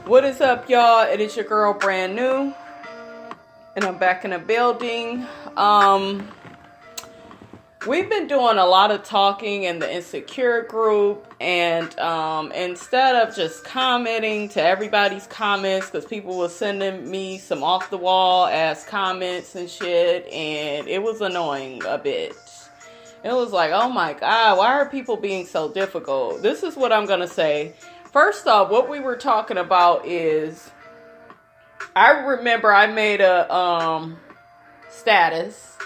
What is up, y'all? It is your girl, Brand New, and I'm back in the building. We've been doing a lot of talking in the Insecure group, and instead of just commenting to everybody's comments, because people were sending me some off-the-wall ass comments and shit, and it was annoying a bit. It was like, oh my God, why are people being so difficult? This is what I'm going to say. First off, what we were talking about is, I remember I made a status,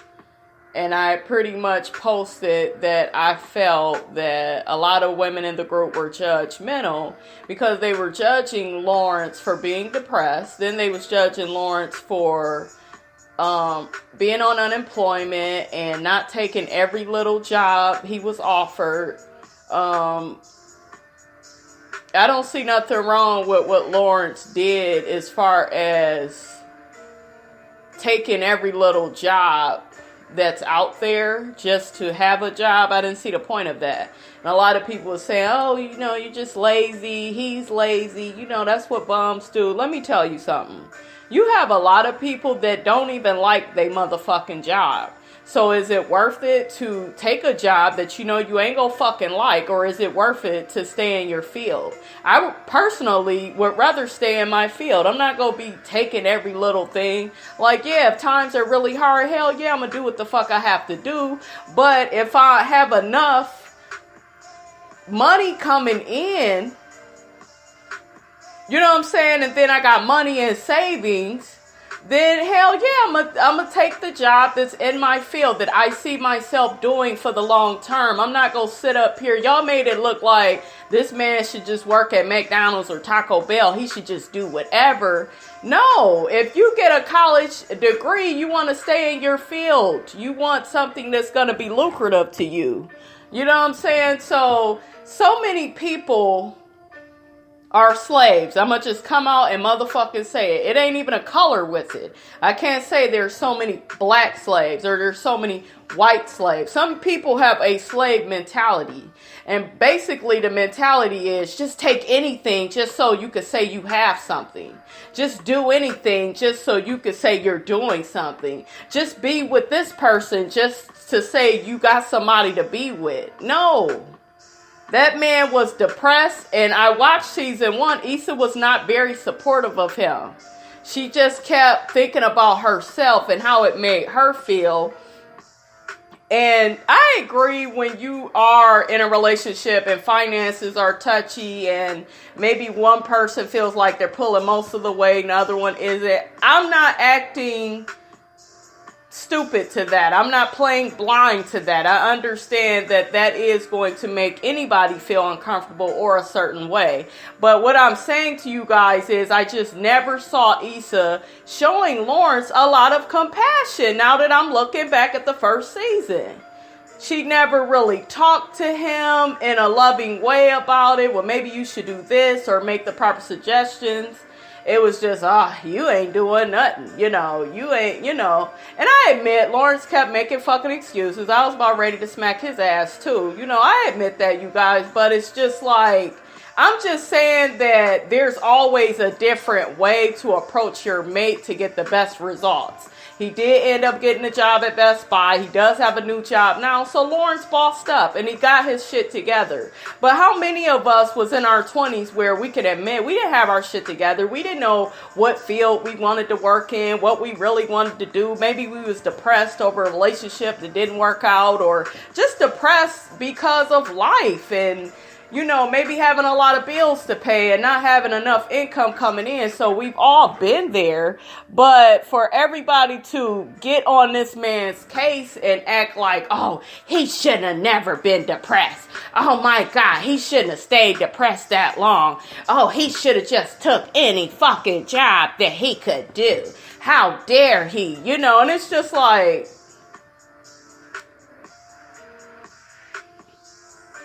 and I pretty much posted that I felt that a lot of women in the group were judgmental because they were judging Lawrence for being depressed. Then they was judging Lawrence for being on unemployment and not taking every little job he was offered. I don't see nothing wrong with what Lawrence did as far as taking every little job that's out there just to have a job. I didn't see the point of that. And a lot of people were saying, oh, you know, you're just lazy. He's lazy. You know, that's what bums do. Let me tell you something. You have a lot of people that don't even like their motherfucking job. So is it worth it to take a job that you know you ain't gonna fucking like, or is it worth it to stay in your field? I personally would rather stay in my field. I'm not gonna be taking every little thing. Like, yeah, if times are really hard, hell yeah, I'm gonna do what the fuck I have to do. But if I have enough money coming in, you know what I'm saying, and then I got money in savings, then hell yeah, I'm gonna take the job that's in my field that I see myself doing for the long term. I'm not gonna sit up here. Y'all made it look like this man should just work at McDonald's or Taco Bell. He should just do whatever. No, if you get a college degree, you want to stay in your field. You want something that's gonna be lucrative to you. You know what I'm saying? So many people are slaves. I'm gonna just come out and motherfucking say it. It ain't even a color with it. I can't say there's so many black slaves or there's so many white slaves. Some people have a slave mentality. And basically the mentality is just take anything just so you could say you have something. Just do anything just so you could say you're doing something. Just be with this person just to say you got somebody to be with. No. That man was depressed, and I watched season 1. Issa was not very supportive of him. She just kept thinking about herself and how it made her feel. And I agree, when you are in a relationship and finances are touchy and maybe one person feels like they're pulling most of the weight and the other one isn't. I'm not acting stupid to that. I'm not playing blind to that. I understand that that is going to make anybody feel uncomfortable or a certain way. But what I'm saying to you guys is I just never saw Issa showing Lawrence a lot of compassion now that I'm looking back at the first season. She never really talked to him in a loving way about it. Well, maybe you should do this or make the proper suggestions. It was just, you ain't doing nothing, you ain't. And I admit, Lawrence kept making fucking excuses. I was about ready to smack his ass too. I admit that, you guys, but it's just like, I'm just saying that there's always a different way to approach your mate to get the best results. He did end up getting a job at Best Buy. He does have a new job now. So Lawrence bossed up and he got his shit together. But how many of us was in our 20s where we could admit we didn't have our shit together? We didn't know what field we wanted to work in, what we really wanted to do. Maybe we was depressed over a relationship that didn't work out, or just depressed because of life and maybe having a lot of bills to pay and not having enough income coming in. So we've all been there. But for everybody to get on this man's case and act like, oh, he shouldn't have never been depressed. Oh my God, he shouldn't have stayed depressed that long. Oh, he should have just took any fucking job that he could do. How dare he? And it's just like,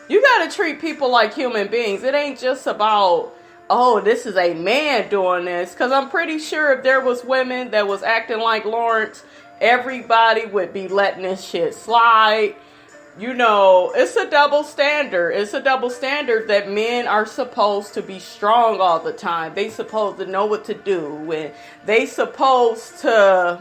you gotta treat people like human beings. It ain't just about, oh, this is a man doing this. Because I'm pretty sure if there was women that was acting like Lawrence, everybody would be letting this shit slide. it's a double standard. It's a double standard that men are supposed to be strong all the time. They supposed to know what to do, and they supposed to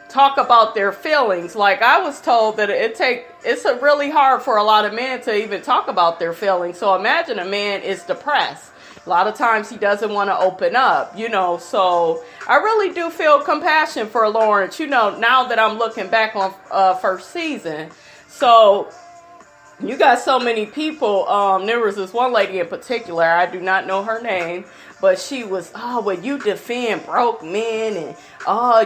talk about their feelings. Like, I was told that it's really hard for a lot of men to even talk about their feelings. So imagine a man is depressed. A lot of times he doesn't want to open up, so I really do feel compassion for Lawrence, now that I'm looking back on first season. So you got so many people. There was this one lady in particular, I do not know her name, but she was, well, you defend broke men, and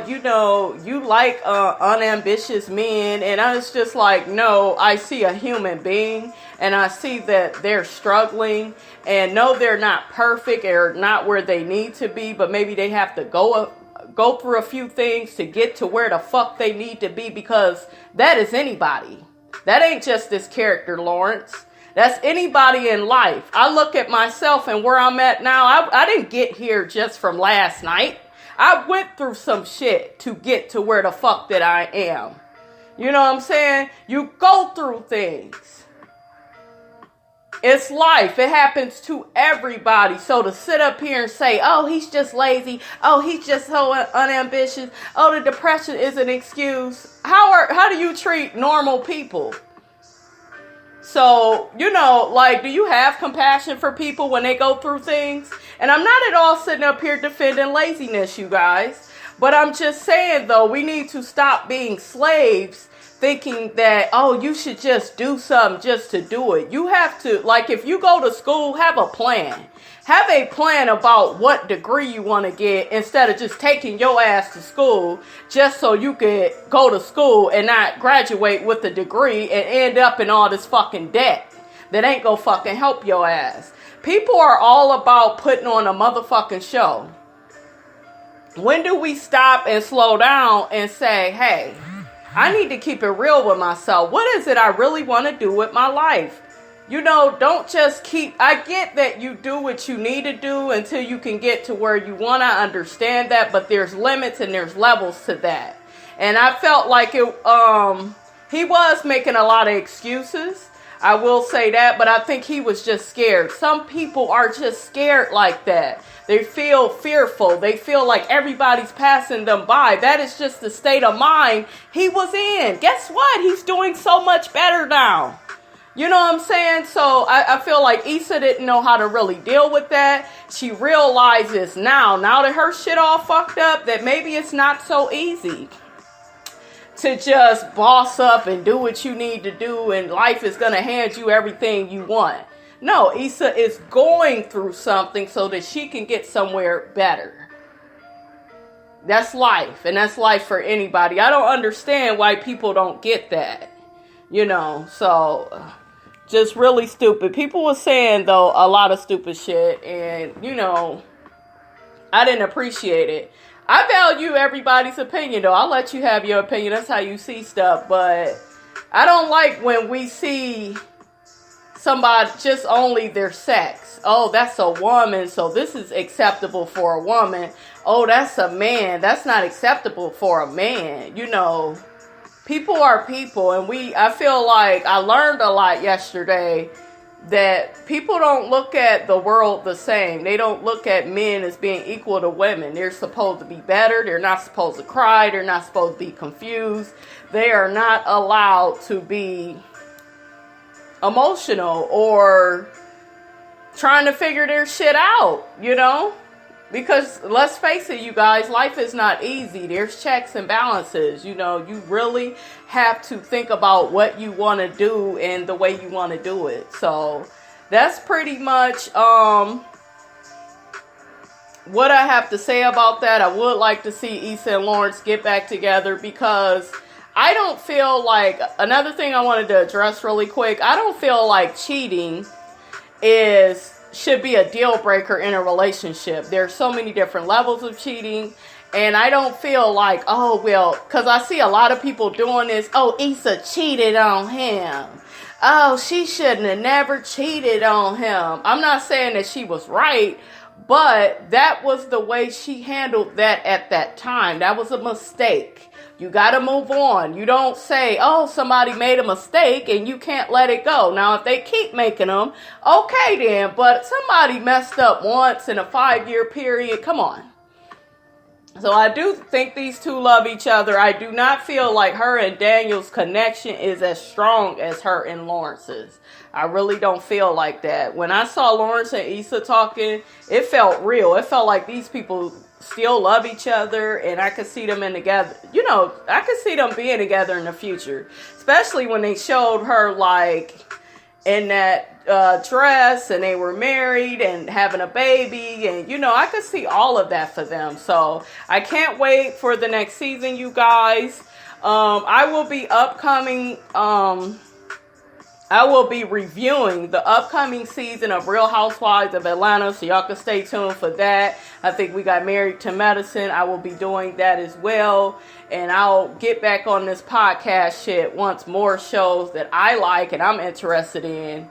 you like unambitious men. And I was just like, no, I see a human being, and I see that they're struggling, and no, they're not perfect or not where they need to be, but maybe they have to go through a few things to get to where the fuck they need to be, because that is anybody. That ain't just this character, Lawrence. That's anybody in life. I look at myself and where I'm at now. I didn't get here just from last night. I went through some shit to get to where the fuck that I am. You know what I'm saying? You go through things. It's life. It happens to everybody. So to sit up here and say, oh, he's just lazy. Oh, he's just so unambitious. Oh, the depression is an excuse. How do you treat normal people? So, do you have compassion for people when they go through things? And I'm not at all sitting up here defending laziness, you guys. But I'm just saying, though, we need to stop being slaves, thinking that, oh, you should just do something just to do it. You have to, if you go to school, have a plan. Have a plan about what degree you want to get, instead of just taking your ass to school just so you could go to school and not graduate with a degree and end up in all this fucking debt that ain't gonna fucking help your ass. People are all about putting on a motherfucking show. When do we stop and slow down and say, hey, I need to keep it real with myself. What is it I really want to do with my life? Don't just I get that you do what you need to do until you can get to where you want to. Understand that, but there's limits and there's levels to that. And I felt like he was making a lot of excuses. I will say that, but I think he was just scared. Some people are just scared like that. They feel fearful. They feel like everybody's passing them by. That is just the state of mind he was in. Guess what? He's doing so much better now. You know what I'm saying? So I feel like Issa didn't know how to really deal with that. She realizes now that her shit all fucked up, that maybe it's not so easy to just boss up and do what you need to do, and life is going to hand you everything you want. No, Issa is going through something so that she can get somewhere better. That's life, and that's life for anybody. I don't understand why people don't get that. So just really stupid. People were saying, though, a lot of stupid shit, and, I didn't appreciate it. I value everybody's opinion, though. I'll let you have your opinion. That's how you see stuff. But I don't like when we see somebody just only their sex. Oh, that's a woman, so this is acceptable for a woman. Oh, that's a man. That's not acceptable for a man. People are people, and I feel like I learned a lot yesterday that people don't look at the world the same. They don't look at men as being equal to women. They're supposed to be better. They're not supposed to cry. They're not supposed to be confused. They are not allowed to be emotional or trying to figure their shit out, Because let's face it, you guys, life is not easy. There's checks and balances. You really have to think about what you want to do and the way you want to do it. So that's pretty much what I have to say about that. I would like to see Issa and Lawrence get back together, because I don't feel like, another thing I wanted to address really quick, I don't feel like cheating should be a deal breaker in a relationship. There's so many different levels of cheating, and I don't feel like, because I see a lot of people doing this. Oh, Issa cheated on him. Oh, she shouldn't have never cheated on him. I'm not saying that she was right, but that was the way she handled that at that time. That was a mistake. You got to move on. You don't say, oh, somebody made a mistake and you can't let it go. Now, if they keep making them, okay then. But somebody messed up once in a 5-year period. Come on. So I do think these two love each other. I do not feel like her and Daniel's connection is as strong as her and Lawrence's. I really don't feel like that. When I saw Lawrence and Issa talking, it felt real. It felt like these people still love each other, and I could see them together. You know, I could see them being together in the future, especially when they showed her like in that dress and they were married and having a baby, and you know, I could see all of that for them. So I can't wait for the next season, you guys. I will be reviewing the upcoming season of Real Housewives of Atlanta, so y'all can stay tuned for that. I think we got Married to Medicine. I will be doing that as well. And I'll get back on this podcast shit once more shows that I like and I'm interested in,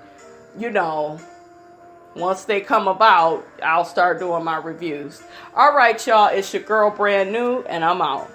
you know, once they come about, I'll start doing my reviews. All right, y'all, it's your girl Brand New, and I'm out.